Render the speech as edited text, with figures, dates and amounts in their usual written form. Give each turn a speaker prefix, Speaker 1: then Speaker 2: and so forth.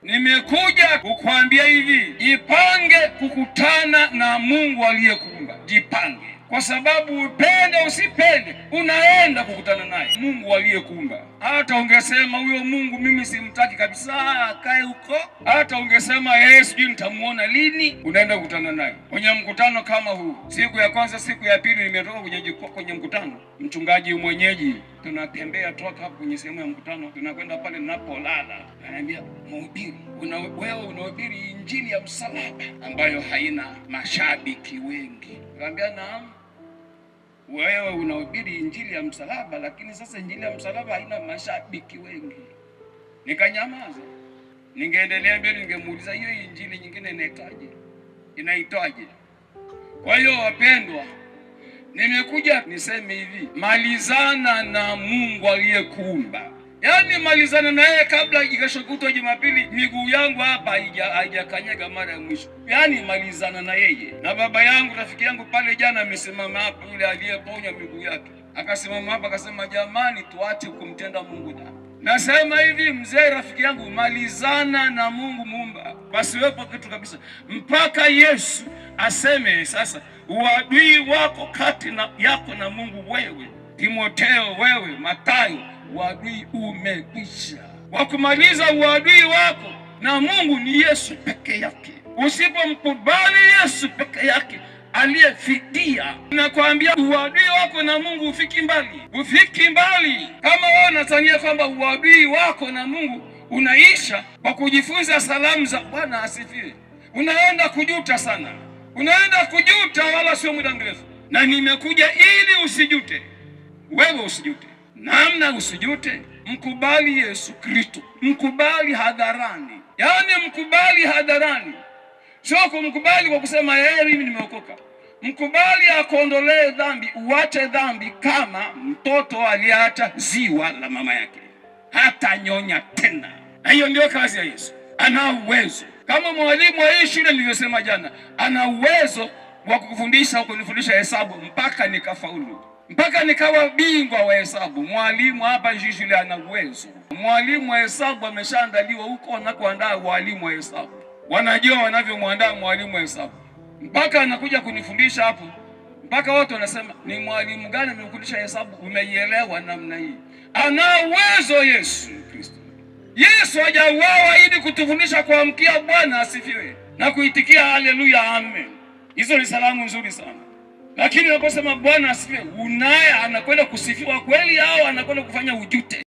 Speaker 1: Nimekuja kukuambia hivi, jipange kukutana na Mungu aliyekuumba. Jipange, kwa sababu upende usipende, unaenda kukutana naye Mungu aliyekuumba. Hata ungesema huyo Mungu mimi simtaki kabisa, akae huko, hata ungesema sijui nitamuona lini, unaenda kukutana naye kwenye mkutano kama huu. Siku ya kwanza, siku ya pili nimetoka kwenye mkutano, mchungaji mwenyeji, tunatembea toka hapo kwenye sehemu ya mkutano, tunakwenda pale ninapolala, ananiambia, mhubiri, wewe unahubiri injili ya msalaba ambayo haina mashabiki wengi. Nikamwambia naam, wewe unahubiri injili ya msalaba, lakini sasa injili ya msalaba haina mashabiki wengi. Nikanyamaza. Ningeendelea mbele, ningemuuliza hiyo injili nyingine inaitwaje? Kwa hiyo wapendwa, nimekuja niseme hivi, malizana na Mungu aliyekuumba. Yaani malizana na yeye kabla ikashokutwa Jumapili miguu yangu hapa haijakanyaga mara ya mwisho. Yaani malizana na yeye. Na baba yangu, rafiki yangu pale jana amesimama hapa, yule aliyeponya miguu yake, akasimama hapa akasema, jamani, tuache kumtenda Mungu dhambi. Nasema hivi, mzee rafiki yangu, malizana na Mungu muumba, pasiwepo kitu kabisa mpaka Yesu aseme sasa uadui wako kati yako na Mungu. Wewe Timotheo, wewe Mathayo, uadui umekwisha. Wakumaliza uadui wako na Mungu ni Yesu peke yake. Usipomkubali Yesu peke yake aliyefidia, nakwambia uadui wako na Mungu ufiki mbali. Kama wewe unatania kwamba uadui wako na Mungu unaisha kwa kujifunza salamu za Bwana asifiwe, unaenda kujuta sana, wala sio muda mrefu. Na nimekuja ili usijute. Wewe usijute. Namna usijute, mkubali Yesu Kristo, mkubali hadharani. Yaani mkubali hadharani, sio kumkubali kwa kusema mimi nimeokoka. Mkubali akuondolee dhambi, uache dhambi kama mtoto aliacha ziwa la mama yake, hata nyonya tena. Na hiyo ndio kazi ya Yesu. Ana uwezo kama mwalimu wa hii shule nilivyosema jana, ana uwezo wa kunifundisha hesabu mpaka nikafaulu, mpaka nikawa bingwa wa hesabu. Mwalimu hapa shule ana uwezo. Mwalimu wa hesabu ameshaandaliwa huko na kuandaa walimu wa hesabu. Wanajua wanavyomwandaa mwalimu wa hesabu, mpaka anakuja kunifundisha hapo, mpaka watu wanasema, ni mwalimu gani amekufundisha hesabu umeielewa namna hii? Ana uwezo Yesu Kristo. Yesu hajauawa ili kutufundisha kuamkia Bwana asifiwe na kuitikia haleluya amen. Hizo ni salamu nzuri sana. Lakini unaposema Bwana asifiwe, unaye anakwenda kusifiwa kweli au anakwenda kufanya ujute?